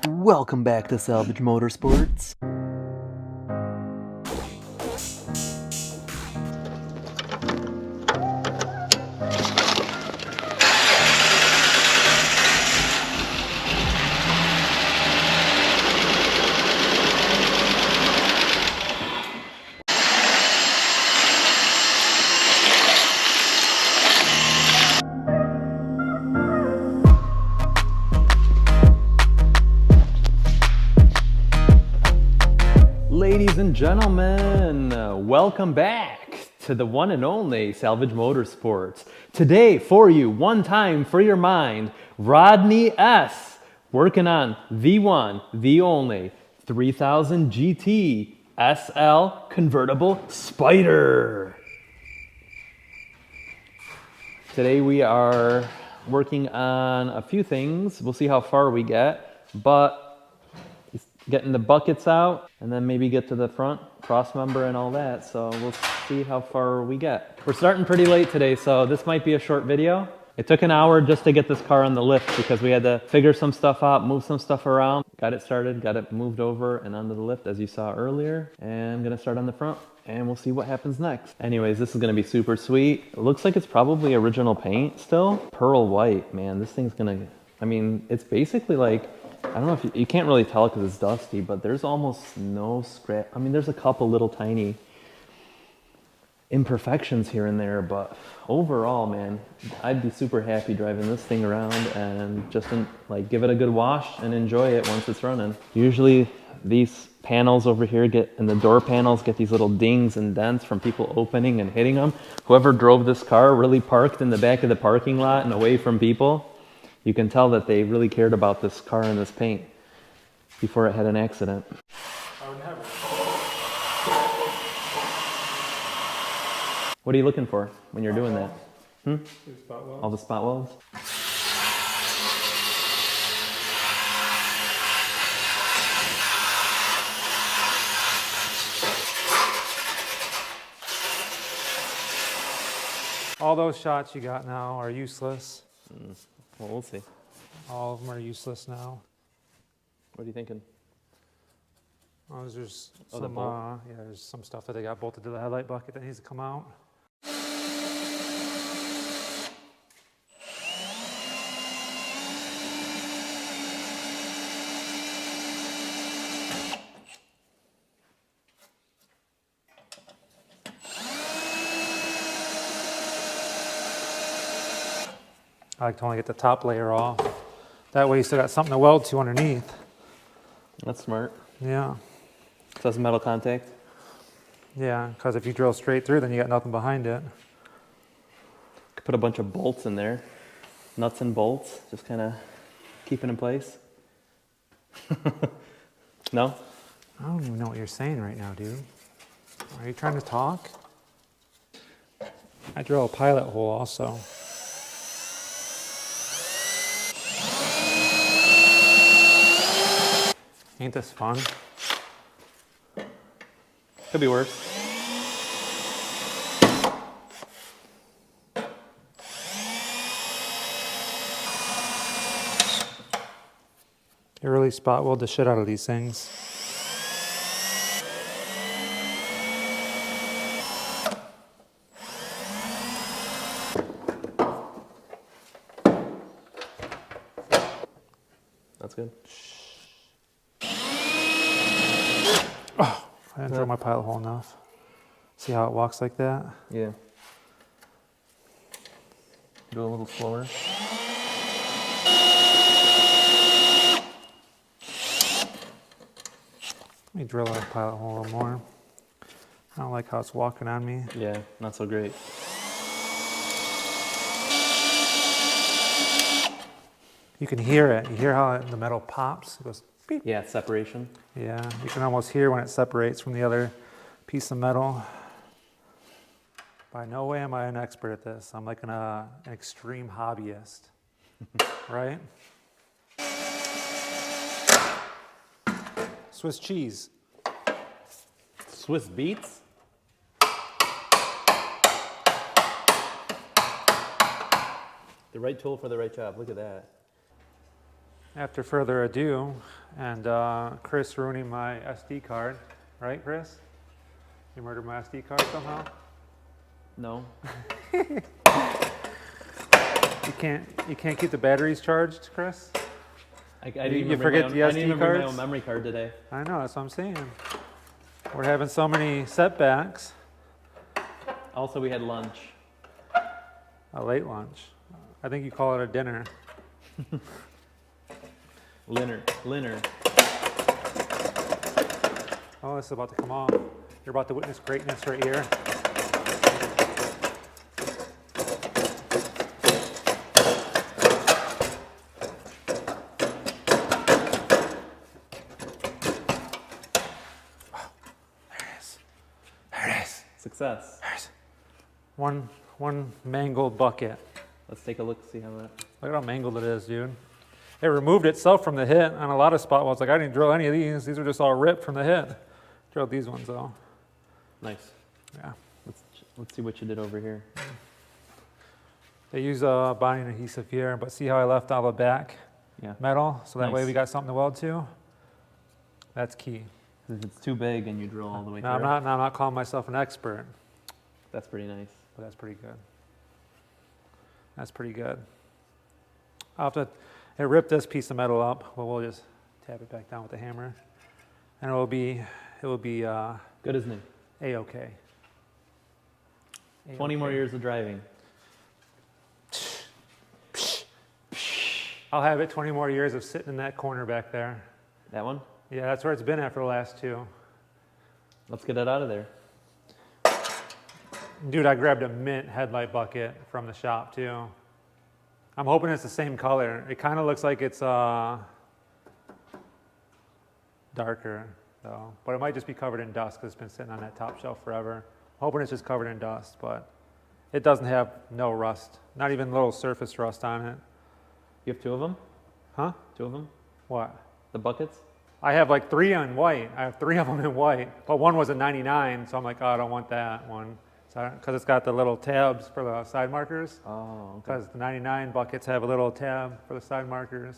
Welcome back to Salvage Motorsports. Ladies and gentlemen, welcome back to the one and only Salvage Motorsports. Today for you, one time for your mind, Rodney S. working on the one, the only 3000 GT SL convertible Spyder. Today we are working on a few things. We'll see how far we get, but getting the buckets out and then maybe get to the front cross member and all that. So we'll see how far we get. We're starting pretty late today, so this might be a short video. It took an hour just to get this car on the lift because we had to figure some stuff out, move some stuff around, got it started, got it moved over and onto the lift as you saw earlier. And I'm gonna start on the front and we'll see what happens next. Anyways, this is gonna be super sweet. It looks like it's probably original paint still. Pearl white, man, this thing's gonna, I mean, it's basically like, I don't know if you can't really tell because it's dusty, but there's almost no scratch. I mean, there's a couple little tiny imperfections here and there, but overall, man, I'd be super happy driving this thing around and just like give it a good wash and enjoy it once it's running. Usually these panels over here and the door panels get these little dings and dents from people opening and hitting them. Whoever drove this car really parked in the back of the parking lot and away from people. You can tell that they really cared about this car and this paint before it had an accident. What are you looking for when you're doing that? All the spot welds? All those shots you got now are useless. Well, we'll see. All of them are useless now. What are you thinking? Oh, there's Oh, some, there's some stuff that they got bolted to the headlight bucket that needs to come out. I like to only get the top layer off. That way you still got something to weld to underneath. That's smart. Yeah. So that's metal contact? Yeah, because if you drill straight through, then you got nothing behind it. Could put a bunch of bolts in there. Nuts and bolts, just kind of keep it in place. No? I don't even know what you're saying right now, dude. Are you trying to talk? I drill a pilot hole also. Ain't this fun? Could be worse. You really spot weld the shit out of these things. That's good. Oh, I didn't drill my pilot hole enough. See how it walks like that? Yeah. Do a little slower. Let me drill that pilot hole a little more. I don't like how it's walking on me. Yeah, not so great. You can hear it. You hear how the metal pops? It goes beep. Yeah, separation. Yeah, you can almost hear when it separates from the other piece of metal. By no way am I an expert at this. I'm like an extreme hobbyist, right? Swiss cheese. Swiss beets? The right tool for the right job. Look at that. After further ado, And Chris ruining my SD card, right, Chris? You murdered my SD card somehow? No. You can't keep the batteries charged, Chris? I didn't You forget the I didn't SD even bring my cards? own memory card today. I know, that's what I'm saying. We're having so many setbacks. Also, we had lunch. A late lunch. I think you call it a dinner. Linner. Oh, this is about to come off. You're about to witness greatness right here. Success. There's one mangled bucket. Let's take a look, see how that. Look at how mangled it is, dude. It removed itself from the hit on a lot of spot welds. Like, I didn't drill any of these. These are just all ripped from the hit. Drilled these ones though. Nice. Yeah. Let's see what you did over here. They use a bonding adhesive here, but see how I left all the back metal? So that way Nice. we got something to weld to. That's key. If it's too big and you drill all the way Now, through. I'm not calling myself an expert, That's pretty nice. but that's pretty good. That's pretty good. I'll have to, it ripped this piece of metal up, but we'll just tap it back down with the hammer. And it will be Good as new. A-okay. 20 more years of driving. I'll have it 20 more years of sitting in that corner back there. That one? Yeah, that's where it's been at for the last 2. Let's get it out of there. Dude, I grabbed a mint headlight bucket from the shop too. I'm hoping it's the same color. It kind of looks like it's darker though, but it might just be covered in dust because it's been sitting on that top shelf forever. Hoping it's just covered in dust, but it doesn't have no rust, not even a little surface rust on it. You have 2 of them? Huh? 2 of them? What? The buckets? I have like 3 on white. I have 3 of them in white, but one was a 99, so I'm like, oh, I don't want that one. Because it's got the little tabs for the side markers. Oh, okay. Because the 99 buckets have a little tab for the side markers.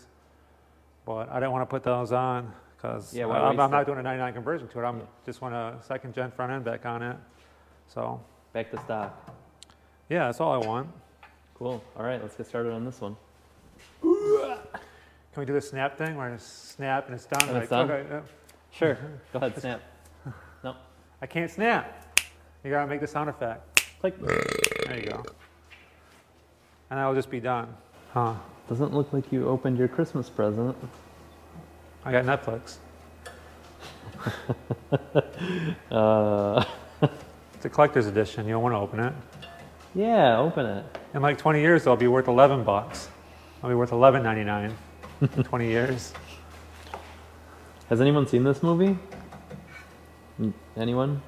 But I didn't want to put those on because I'm not doing a 99 conversion to it. I'm just want a 2nd gen front end back on it. So Back to stock. yeah, that's all I want. Cool. All right, let's get started on this one. Can we do the snap thing where I just snap and it's done? And it's done? Okay, Sure. Go ahead, snap. No. I can't snap. You gotta make the sound effect. Click. There you go. And that'll just be done. Huh. Doesn't look like you opened your Christmas present. I got Netflix. It's a collector's edition. You don't want to open it. Yeah, open it. In like 20 years, it'll be worth $11. It'll be worth $11.99 in 20 years. Has anyone seen this movie? Anyone?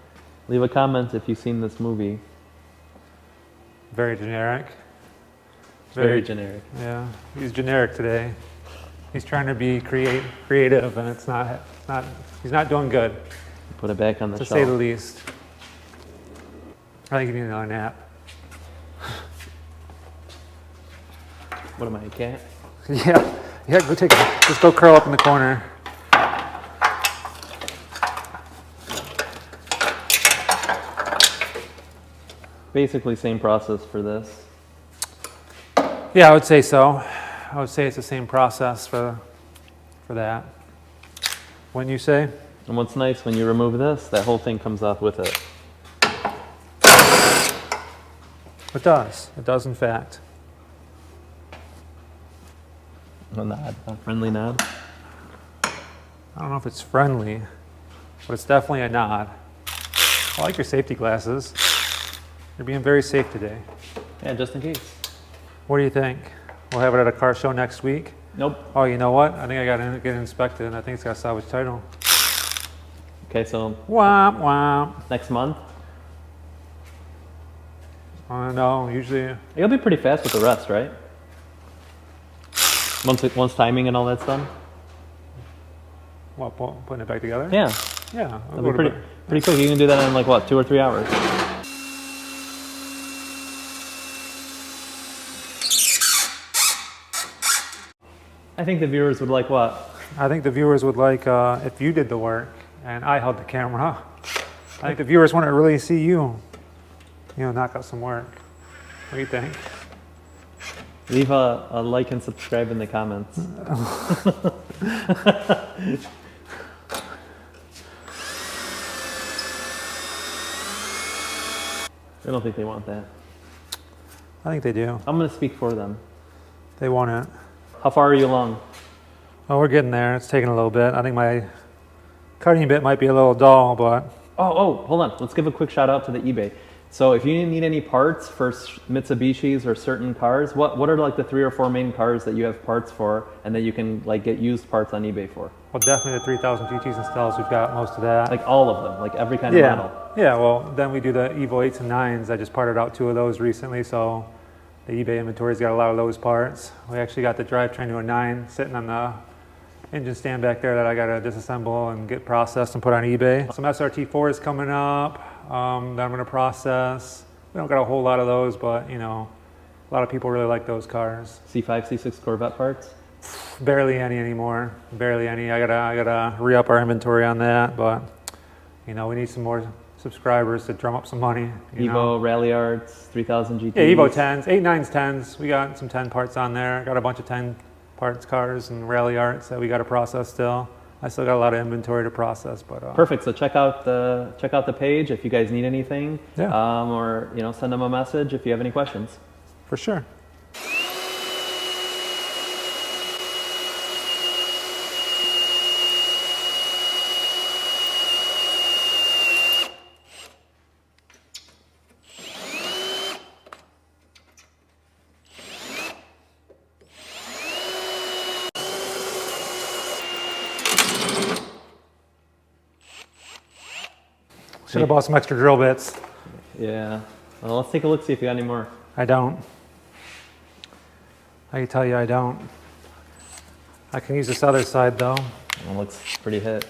Leave a comment if you've seen this movie. Very generic. Very generic. Yeah, he's generic today. He's trying to be creative, and it's not. He's not doing good, Put it back on the to shelf. say the least. I think you need another nap. What am I, a cat? Yeah. Go take it. Just go curl up in the corner. Basically, same process for this. Yeah, I would say so. I would say it's the same process for that. Wouldn't you say? And what's nice, when you remove this, that whole thing comes off with it. It does. It does, in fact. A nod, a friendly nod. I don't know if it's friendly, but it's definitely a nod. I like your safety glasses. You're being very safe today. Yeah, just in case. What do you think? We'll have it at a car show next week. Nope. Oh, you know what? I think I got to get it inspected, and I think it's got a salvage title. Okay, so Womp womp. next month. I don't know. Usually, You'll be pretty fast with the rest, right? Once timing and all that's done? what? Putting it back together? Yeah. Yeah. It'll be pretty quick. You can do that in like what, 2 or 3 hours? I think the viewers would like what? I think the viewers would like if you did the work and I held the camera. I think the viewers want to really see you, knock out some work. What do you think? Leave a like and subscribe in the comments. I don't think they want that. I think they do. I'm going to speak for them. They want it. How far are you along? Oh, we're getting there. It's taking a little bit. I think my cutting bit might be a little dull, but... Oh, hold on. Let's give a quick shout out to the eBay. So if you need any parts for Mitsubishis or certain cars, what are like the 3 or 4 main cars that you have parts for and that you can like get used parts on eBay for? Well, definitely the 3000 GTs and Stellas. We've got most of that. Like all of them, like every kind of model. Yeah, well, then we do the Evo 8s and 9s. I just parted out 2 of those recently, so the eBay inventory's got a lot of those parts. We actually got the drivetrain to a 9 sitting on the engine stand back there that I got to disassemble and get processed and put on eBay. Some SRT4s coming up that I'm going to process. We don't got a whole lot of those, but a lot of people really like those cars. C5, C6 Corvette parts? Barely any anymore. Barely any. I gotta re-up our inventory on that, but we need some more subscribers to drum up some money. Evo Rally Arts 3000 GT. Yeah, Evo 10s, 8, 9s, 10s. We got some 10 parts on there. Got a bunch of 10 parts cars and Rally Arts that we got to process still. I still got a lot of inventory to process, but perfect. So check out the page if you guys need anything. Yeah. Or send them a message if you have any questions. For sure. Should have bought some extra drill bits. Yeah. Well, let's take a look, see if you got any more. I don't. I can tell you I don't. I can use this other side though. It looks pretty hit.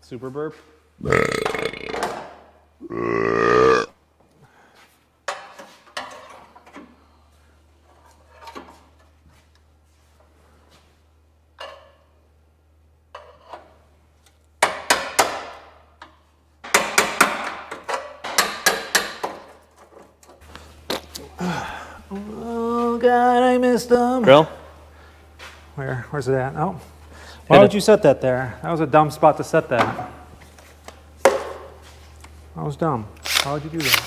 Super burp. Oh God, I missed them. Drill? Where's it at? Oh. Why would you set that there? That was a dumb spot to set that. That was dumb. Why would you do that?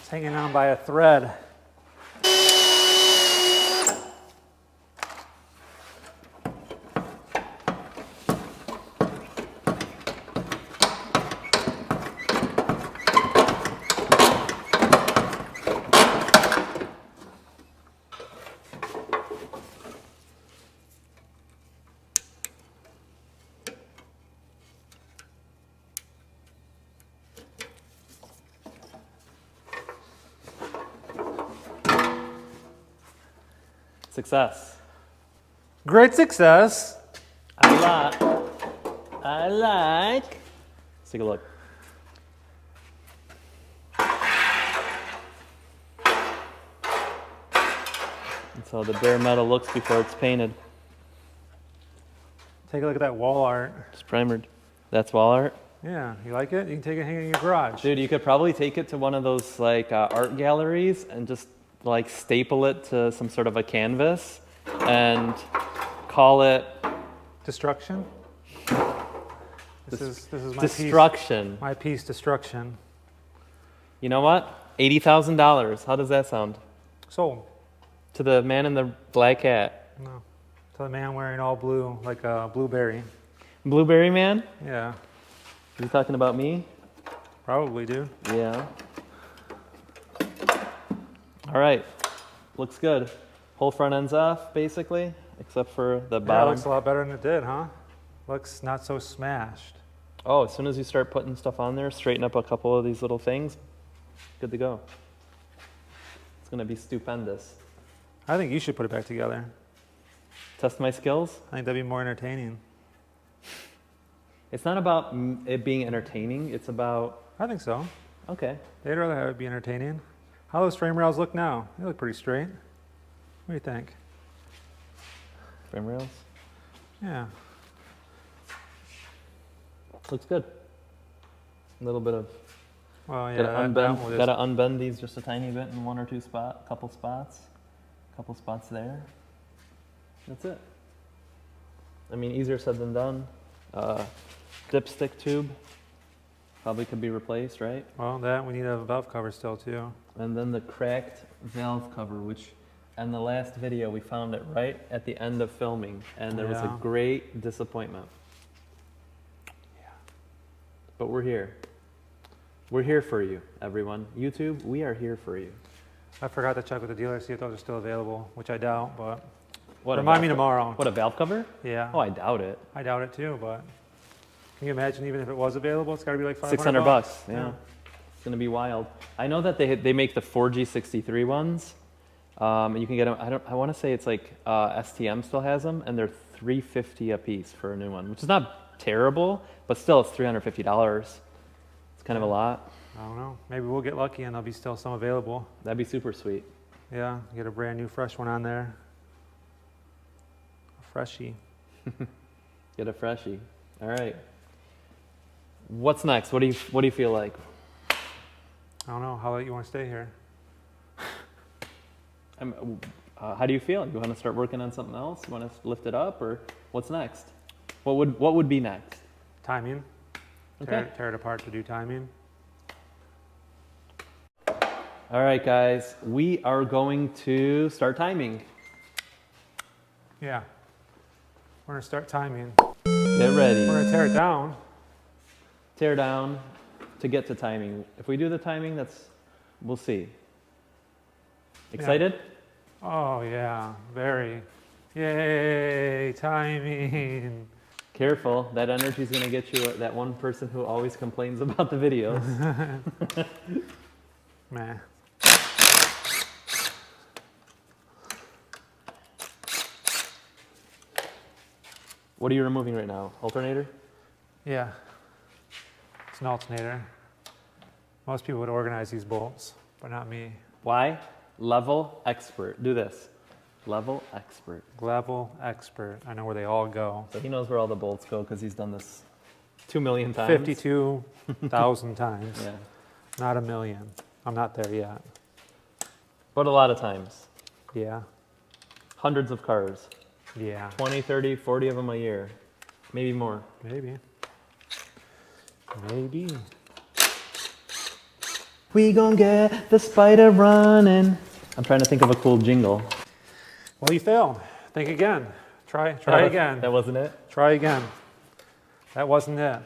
It's hanging on by a thread. Success. Great success. I like. Let's take a look. That's how the bare metal looks before it's painted. Take a look at that wall art. It's primered. That's wall art. Yeah, you like it? You can take it, hang it in your garage. Dude, you could probably take it to one of those like art galleries and just like staple it to some sort of a canvas and call it Destruction. This is my Destruction. piece. My piece, Destruction. You know what? $80,000. How does that sound? Sold. To the man in the black hat. No. To the man wearing all blue, like a blueberry. Blueberry man? Yeah. Are you talking about me? Probably, dude. Yeah. All right. Looks good. Whole front end's off, basically, except for the Yeah, it bottom. looks a lot better than it did, huh? Looks not so smashed. Oh, as soon as you start putting stuff on there, straighten up a couple of these little things, good to go. It's going to be stupendous. I think you should put it back together. Test my skills? I think that'd be more entertaining. It's not about it being entertaining. It's about... I think so. Okay. They'd rather have it be entertaining. How those frame rails look now? They look pretty straight. What do you think? Frame rails? Yeah. Looks good. A little bit of... Well, yeah. Gotta unbend these just a tiny bit in one or two couple spots there. That's it. I mean, easier said than done. Dipstick tube probably could be replaced, right? Well, we need a valve cover still too. And then the cracked valve cover, which in the last video we found it right at the end of filming, and there was a great disappointment. Yeah. But we're here. We're here for you, everyone. YouTube, we are here for you. I forgot to check with the dealer, see if those are still available, which I doubt, but What, remind me tomorrow. What, a valve cover? Yeah. Oh, I doubt it. I doubt it too, but can you imagine even if it was available, it's got to be like 500 $600 bucks. Yeah. It's going to be wild. I know that they make the 4G63 ones. You can get them, I want to say it's like STM still has them, and they're $350 a piece for a new one, which is not terrible, but still it's $350. It's kind of a lot. I don't know. Maybe we'll get lucky and there'll be still some available. That'd be super sweet. Yeah, get a brand new fresh one on there. A freshie. Get a freshie. All right. What's next? What do you feel like? I don't know. How late you want to stay here? How do you feel? You want to start working on something else? You want to lift it up, or what's next? What would be next? Timing. Okay. Tear it apart to do timing. All right, guys. We are going to start timing. Yeah. We're going to start timing. Get ready. We're going to tear it down. Tear down to get to timing. If we do the timing, we'll see. Excited? Yeah. Oh, yeah. Very. Yay, timing. Careful. That energy is going to get you that one person who always complains about the videos. Meh. What are you removing right now? Alternator? Yeah. It's an alternator. Most people would organize these bolts, but not me. Why? Level expert. Do this. Level expert. Level expert. I know where they all go. So he knows where all the bolts go because he's done this 2 million times. 52,000 times. Yeah. Not a million. I'm not there yet. But a lot of times. Yeah. Hundreds of cars. Yeah. 20, 30, 40 of them a year. Maybe more. Maybe. Maybe. We gon' get the spider running. I'm trying to think of a cool jingle. Well, you failed. Think again. Try again. That wasn't it? Try again. That wasn't it.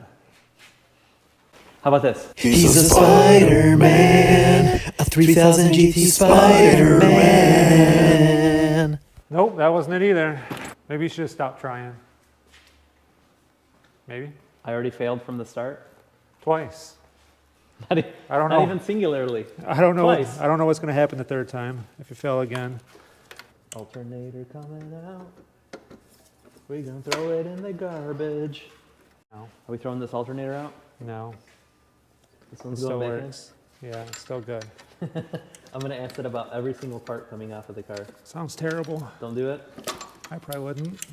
How about this? He's a Spider-Man, a 3000 GT Spider-Man. Nope, that wasn't it either. Maybe you should have stopped trying. Maybe. I already failed from the start. Twice. I don't know. Not even singularly. I don't know. Twice. I don't know what's going to happen the third time if you fail again. Alternator coming out. We gonna throw it in the garbage. No. Are we throwing this alternator out? No. This one's Still going back works. Yeah, it's still good. in. I'm gonna ask it about every single part coming off of the car. Sounds terrible. Don't do it. I probably wouldn't.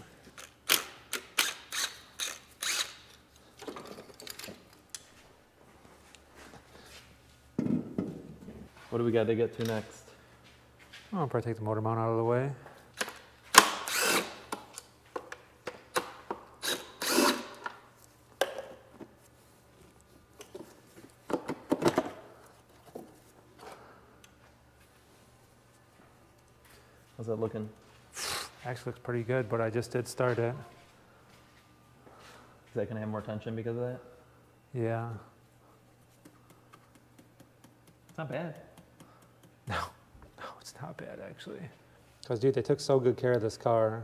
What do we got to get to next? I'll probably take the motor mount out of the way. How's that looking? Actually looks pretty good, but I just did start it. Is that gonna have more tension because of that? Yeah. It's not bad. No, it's not bad actually. Because dude, they took so good care of this car.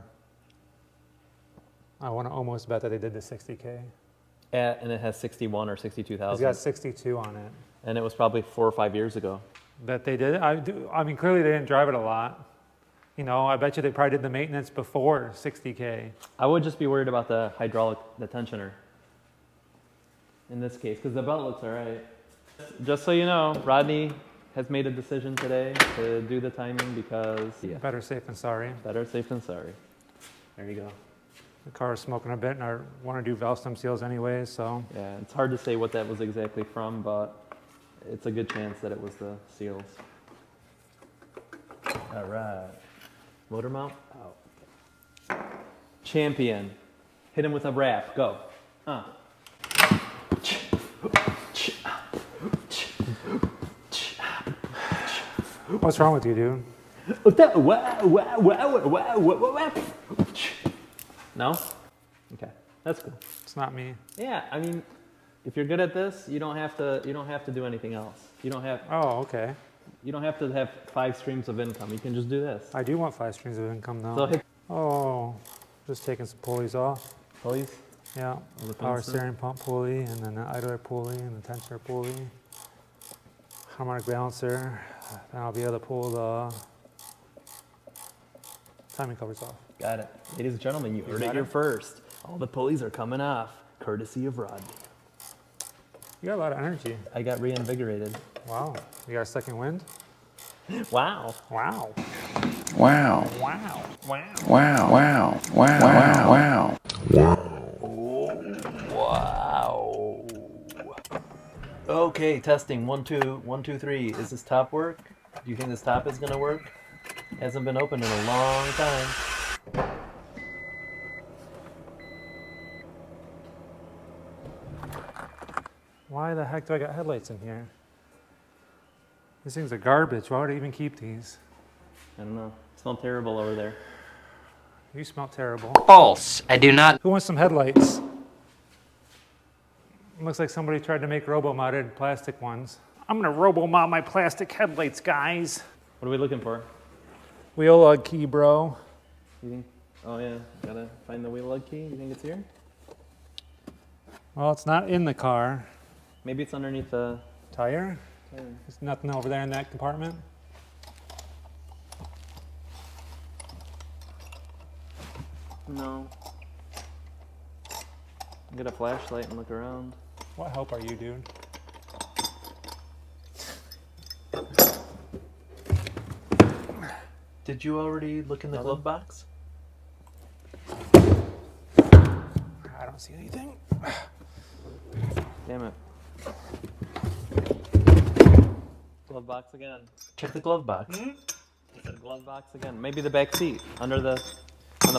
I want to almost bet that they did the 60K. And it has 61 or 62,000. It's got 62 on it. And it was probably 4 or 5 years ago. That they did it? I mean, clearly they didn't drive it a lot. You know, I bet you they probably did the maintenance before 60K. I would just be worried about the hydraulic, the tensioner. In this case, because the belt looks all right. Just so you know, Rodney has made a decision today to do the timing because... Yeah. Better safe than sorry. Better safe than sorry. There you go. The car is smoking a bit, and I want to do valve stem seals anyway, so... Yeah, it's hard to say what that was exactly from, but it's a good chance that it was the seals. All right. Motor mount out. Champion. Hit him with a wrap. Go. What's wrong with you, dude? No? Okay. That's cool. It's not me. Yeah, I mean, if you're good at this, you don't have to do anything else. You don't have Oh, okay. You don't have to have 5 streams of income. You can just do this. I do want 5 streams of income, though. So hit Oh, just taking some pulleys off. pulleys. Yeah, the power steering pump pulley, and then the idler pulley, and the tensioner pulley. Harmonic balancer. Then I'll be able to pull the timing covers off. Got it. Ladies and gentlemen, you heard it here first. All the pulleys are coming off, courtesy of Rodney. You got a lot of energy. I got reinvigorated. Wow. You got a second wind? Wow. Wow. Wow. Wow. Wow. Wow. Wow. Wow. Wow. Wow. Okay, testing. 1, 2, 1, 2, 3. Is this top work? Do you think this top is gonna work? Hasn't been opened in a long time. Why the heck do I got headlights in here? These things are garbage. Why would I even keep these? I don't know. It smelled terrible over there. You smell terrible. False. I do not. Who wants some headlights? Looks like somebody tried to make robo-modded plastic ones. I'm gonna robo-mod my plastic headlights, guys. What are we looking for? Wheel lug key, bro. You think? Oh yeah, gotta find the wheel lug key. You think it's here? Well, it's not in the car. Maybe it's underneath the Tire? tire. There's nothing over there in that compartment. No. Get a flashlight and look around. What help are you, dude? Did you already look in the glove box? I don't see anything. Damn it. Glove box again. Check the glove box. The glove box again. Maybe the back seat on the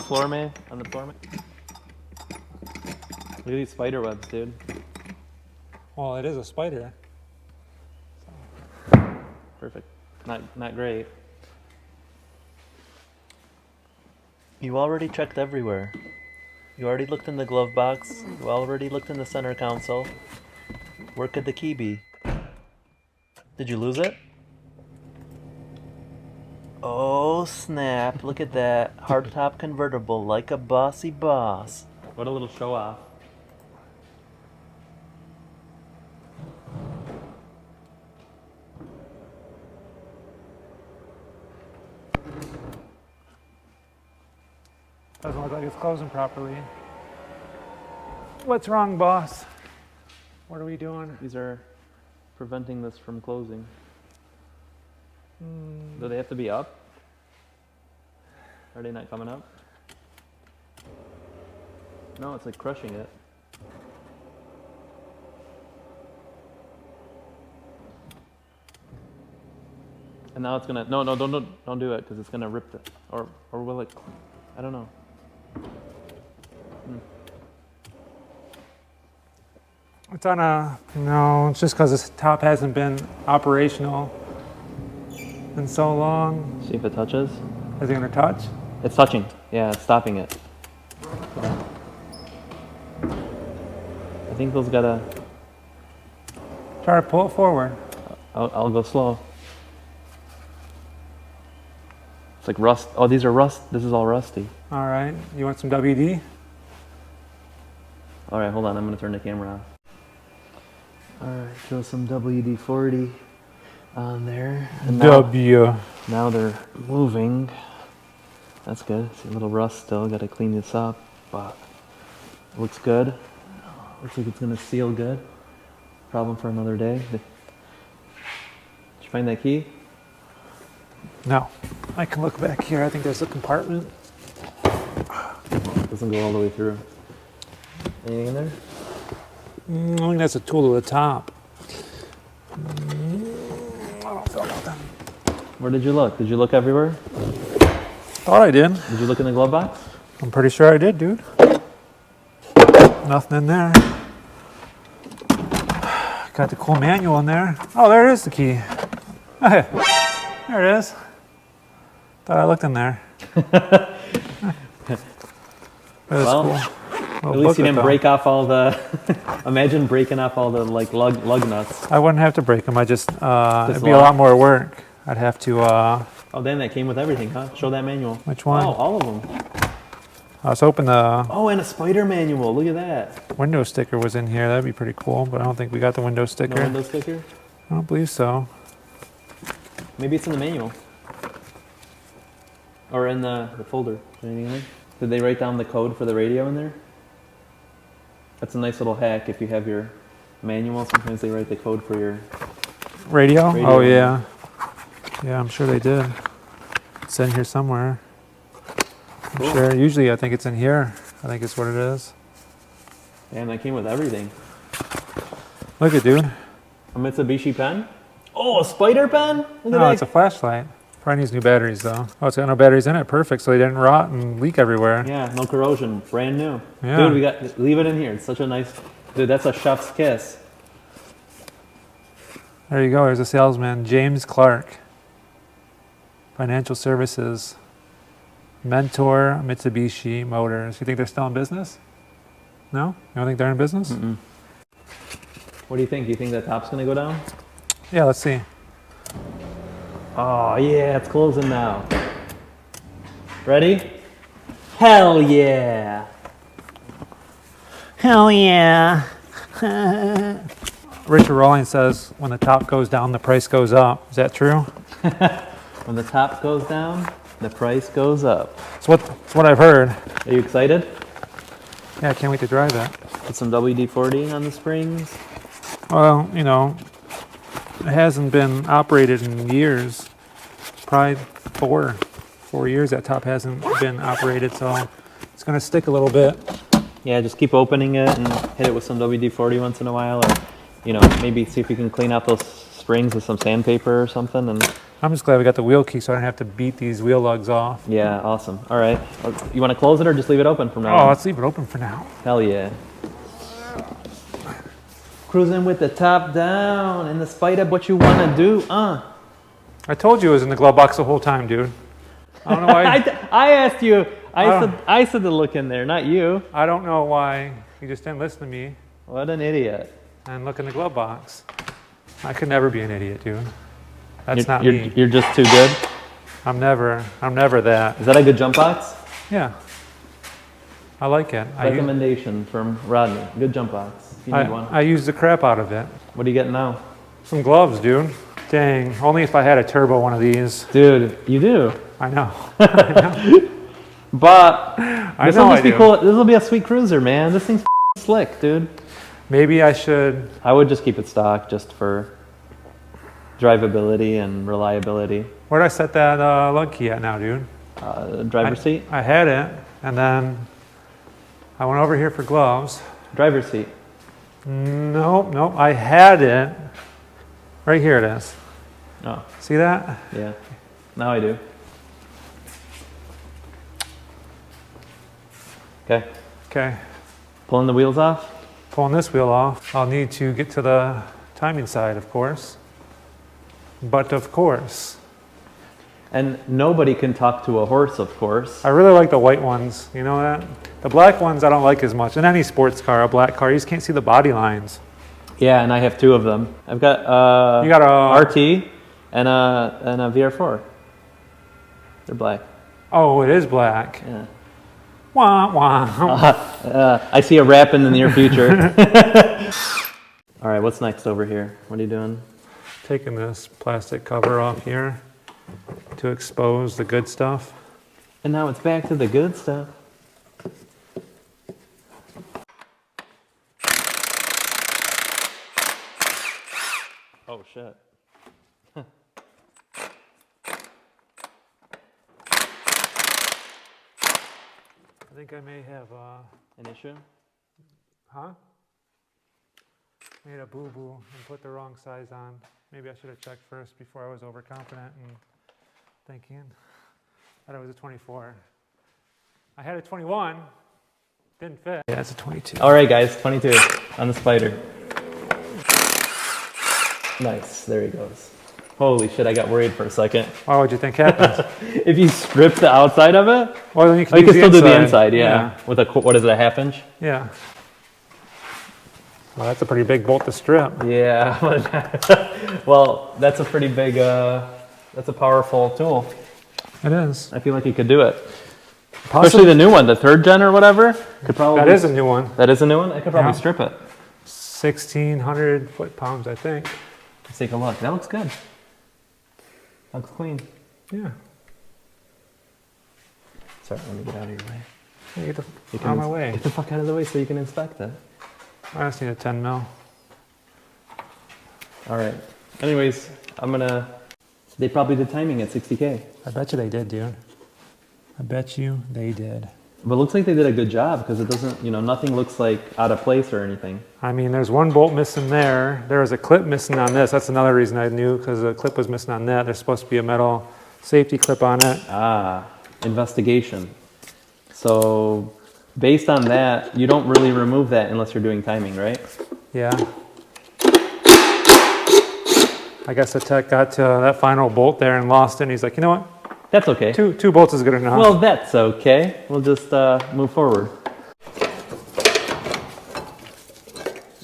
floor mat. On the floor mat. Look at these spider webs, dude. Well, it is a spider. Perfect. Not great. You already checked everywhere. You already looked in the glove box. You already looked in the center console. Where could the key be? Did you lose it? Oh snap, look at that. Hardtop convertible like a bossy boss. What a little show off. Doesn't look like it's closing properly. What's wrong, boss? What are we doing? These are preventing this from closing. Do they have to be up? Are they not coming up? No, it's like crushing it. And now it's gonna, no, don't do it, because it's gonna rip it. Or will it, I don't know. It's on a, no, it's just because this top hasn't been operational in so long. See if it touches. Is it gonna touch? It's touching. Yeah, it's stopping it. I think those gotta... Try to pull it forward. I'll go slow. It's like rust. Oh, these are rust. This is all rusty. All right. You want some WD? All right, hold on. I'm gonna turn the camera off. All right, throw some WD-40 on there. And now they're moving. That's good. See a little rust still. Got to clean this up, but it looks good. Looks like it's gonna seal good. Problem for another day. Did you find that key? No. I can look back here. I think there's a compartment. Doesn't go all the way through. Anything in there? I think that's a tool to the top. I don't feel about that. Where did you look? Did you look everywhere? Thought I did. Did you look in the glove box? I'm pretty sure I did, dude. Nothing in there. Got the cool manual in there. Oh, there is the key. There it is. Thought I looked in there. Well, cool. at least you didn't break off all the... Imagine breaking off all the like lug nuts. I wouldn't have to break them. I just it'd be a lot more work. I'd have to... Oh, then that came with everything, huh? Show that manual. Which one? Oh, all of them. I was hoping the Oh, and a spyder manual. Look at that. window sticker was in here. That'd be pretty cool, but I don't think we got the window sticker. No window sticker? I don't believe so. Maybe it's in the manual. Or in the folder. Anything in there? Did they write down the code for the radio in there? That's a nice little hack if you have your manual. Sometimes they write the code for your Radio? radio. Oh, yeah. Yeah, I'm sure they did. It's in here somewhere. I'm Cool. sure. Usually I think it's in here. I think it's what it is. Damn, that came with everything. Look at dude. A Mitsubishi pen? Oh, a spyder pen? Look at No, that. it's a flashlight. Probably needs new batteries though. Oh, it's got no batteries in it. Perfect. So they didn't rot and leak everywhere. Yeah, no corrosion. Brand new. Yeah. Dude, leave it in here. It's such a nice... Dude, that's a chef's kiss. There you go. There's a salesman. James Clark. Financial Services. Mentor Mitsubishi Motors. You think they're still in business? No? You don't think they're in business? Mm-mm. What do you think? Do you think that top's going to go down? Yeah, let's see. Oh, yeah, it's closing now. Ready? Hell yeah. Hell yeah. Richard Rawlings says when the top goes down, the price goes up. Is that true? When the top goes down, the price goes up. It's what I've heard. Are you excited? Yeah, I can't wait to drive that. Put some WD-40 on the springs. Well, you know, it hasn't been operated in years. Probably 4 years that top hasn't been operated, so it's going to stick a little bit. Yeah, just keep opening it and hit it with some WD-40 once in a while, or maybe see if you can clean out those springs with some sandpaper or something. And I'm just glad we got the wheel key so I don't have to beat these wheel lugs off. yeah, awesome. All right, you want to close it or just leave it open from now Oh, on? let's leave it open for now. Hell yeah. Cruising with the top down and the spite up what you want to do, I told you it was in the glove box the whole time, dude. I don't know why. I asked you. I said to look in there, not you. I don't know why you just didn't listen to me What an idiot. and look in the glove box. I could never be an idiot, dude. That's not me. You're just too good. I'm never that. Is that a good jump box? Yeah. I like it. Recommendation from Rodney. Good jump box. If you need one. I use the crap out of it. What are you getting now? Some gloves, dude. Dang. Only if I had a turbo one of these. Dude, you do. I know. But this will just be do. cool. This will be a sweet cruiser, man. This thing's slick, dude. Maybe I should. I would just keep it stock just for drivability and reliability. Where'd I set that lug key at now, dude? Driver's seat? I had it, and then I went over here for gloves. Driver's seat. Nope. I had it. Right here it is. Oh, See that? yeah. Now I do. Okay. Okay. Pulling the wheels off. Pulling this wheel off. I'll need to get to the timing side, of course. But of course. And nobody can talk to a horse, of course. I really like the white ones. You know that? The black ones I don't like as much. In any sports car, a black car, you just can't see the body lines. Yeah, and I have two of them. I've got You got a RT and a VR4. They're black. Oh, it is black. Yeah. Wah wah. I see a wrap in the near future. All right, what's next over here? What are you doing? Taking this plastic cover off here to expose the good stuff. And now it's back to the good stuff. Oh shit. I think I may have An issue? made a boo-boo and put the wrong size on. Maybe I should have checked first before I was overconfident and thinking that it was a 24. I had a 21, didn't fit. Yeah, it's a 22. All right, guys, 22 on the Spyder. Nice, there he goes. Holy shit, I got worried for a second. Why would you think happens? If you strip the outside of it, Well, then you can, you can still do the inside. inside, yeah. With a, what is it, a half inch? Yeah. Well, that's a pretty big bolt to strip. Yeah. Well, that's a pretty big, that's a powerful tool. It is. I feel like you could do it. Especially the new one, the 3rd gen or whatever. Could probably. That is a new one. That is a new one? I could probably Yeah. strip it. 1,600 foot-pounds, I think. Let's take a look. That looks good. Looks clean. Yeah. Sorry, let me get out of your way. Hey, get the You out of my way. Get the fuck out of the way so you can inspect it. I just need a 10 mil. All right. Anyways, they probably did timing at 60K. I bet you they did, dude. I bet you they did. But it looks like they did a good job because it doesn't, nothing looks like out of place or anything. I mean, there's one bolt missing there. There was a clip missing on this. That's another reason I knew, because the clip was missing on that. There's supposed to be a metal safety clip on it. Ah, investigation. So based on that, you don't really remove that unless you're doing timing, right? Yeah. I guess the tech got to that final bolt there and lost it. And he's like, you know what? That's okay. Two bolts is good enough. Well, that's okay. We'll just move forward.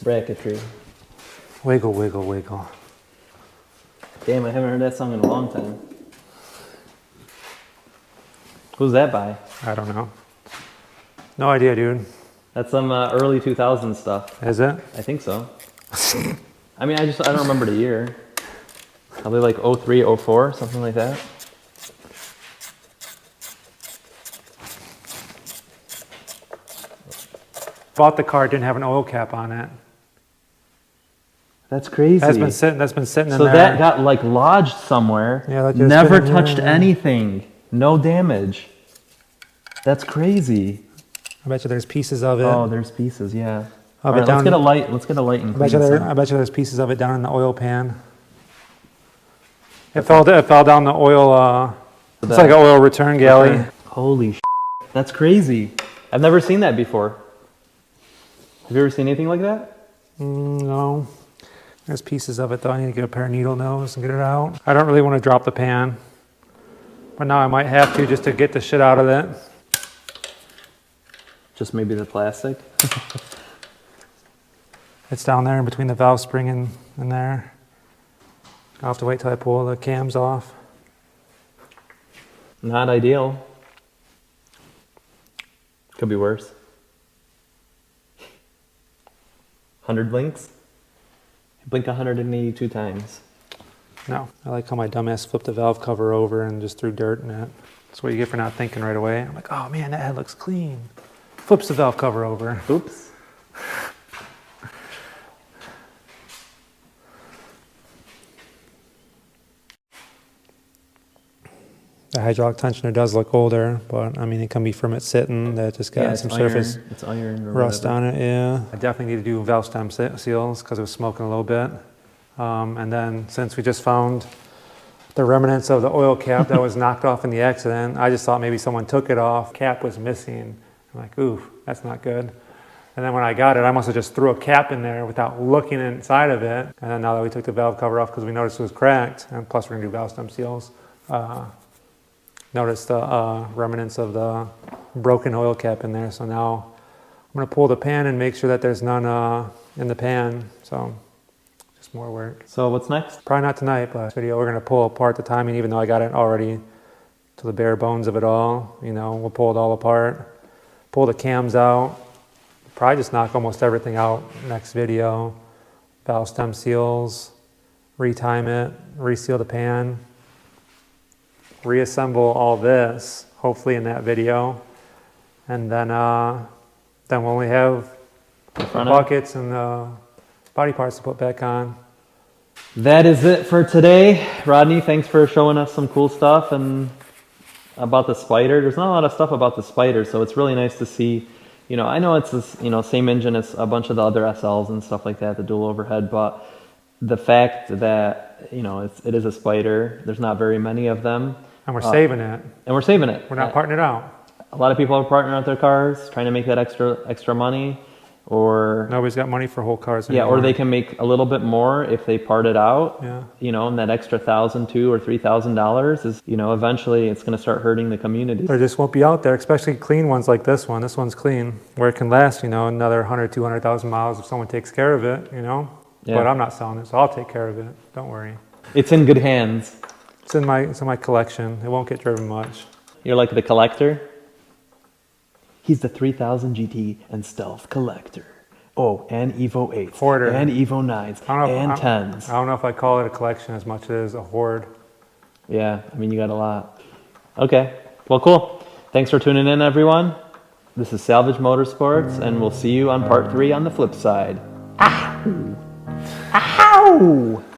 Bracketry. Wiggle, wiggle, wiggle. Damn, I haven't heard that song in a long time. Who's that by? I don't know. No idea, dude. That's some early 2000s stuff. Is it? I think so. I mean, I don't remember the year. Probably like 03, 04, something like that. Bought the car, didn't have an oil cap on it. That's crazy. That's been sitting in So there. that got like lodged somewhere. Yeah, that just never been in touched there. anything. No damage. That's crazy. I bet you there's pieces of it. Oh, there's pieces, yeah. Of All it right, down- let's get a light. Let's get a light and I bet, clean you this there, up. I bet you there's pieces of it down in the oil pan. It fell down the oil. It's like an oil return galley. Holy shit. That's crazy. I've never seen that before. Have you ever seen anything like that? No. There's pieces of it though. I need to get a pair of needle nose and get it out. I don't really want to drop the pan, but now I might have to just to get the shit out of it. Just maybe the plastic? It's down there in between the valve spring and there. I'll have to wait till I pull the cams off. Not ideal. Could be worse. 100 blinks? Blink 182 times. No, I like how my dumbass flipped the valve cover over and just threw dirt in it. That's what you get for not thinking right away. I'm like, oh man, that head looks clean. Flips the valve cover over. Oops. The hydraulic tensioner does look older, but I mean, it can be from it sitting. That just got some surface It's iron or rust whatever. on it, yeah. I definitely need to do valve stem seals because it was smoking a little bit. And then since we just found the remnants of the oil cap that was knocked off in the accident, I just thought maybe someone took it off. Cap was missing. I'm like, ooh, that's not good. And then when I got it, I must have just threw a cap in there without looking inside of it. And then now that we took the valve cover off because we noticed it was cracked, and plus we're gonna do valve stem seals, noticed the remnants of the broken oil cap in there. So now I'm gonna pull the pan and make sure that there's none in the pan. So just more work. So what's next? Probably not tonight, but this video we're gonna pull apart the timing, even though I got it already to the bare bones of it all. You know, we'll pull it all apart, pull the cams out, probably just knock almost everything out next video. Valve stem seals, retime it, reseal the pan, reassemble all this, hopefully in that video, and then we'll only have the buckets and the body parts to put back on. That is it for today. Rodney, thanks for showing us some cool stuff and about the Spyder. There's not a lot of stuff about the Spyder, so it's really nice to see. You know, I know it's this, you know, same engine as a bunch of the other SLs and stuff like that, the dual overhead, but the fact that, you know, it is a Spyder, there's not very many of them. And we're saving it. And we're saving it. We're not parting it out. A lot of people are partnering with their cars, trying to make that extra money, or nobody's got money for whole cars yeah, anymore. or they can make a little bit more if they part it out. Yeah. You know, and that extra $1,000, $2,000 or $3,000 is, you know, eventually it's going to start hurting the community. There just won't be out there, especially clean ones like this one. This one's clean, where it can last, you know, another 100, 200,000 miles if someone takes care of it, you know. Yeah. But I'm not selling it, so I'll take care of it. Don't worry. It's in good hands. It's in my collection. It won't get driven much. You're like the collector. He's the 3000 GT and Stealth collector. Oh, and Evo 8s. Hoarder. And Evo 9s. And 10s. I don't know if I call it a collection as much as a hoard. Yeah, I mean, you got a lot. Okay, well, cool. Thanks for tuning in, everyone. This is Salvage Motorsports, and we'll see you on part 3 on the flip side. Ow! Ow!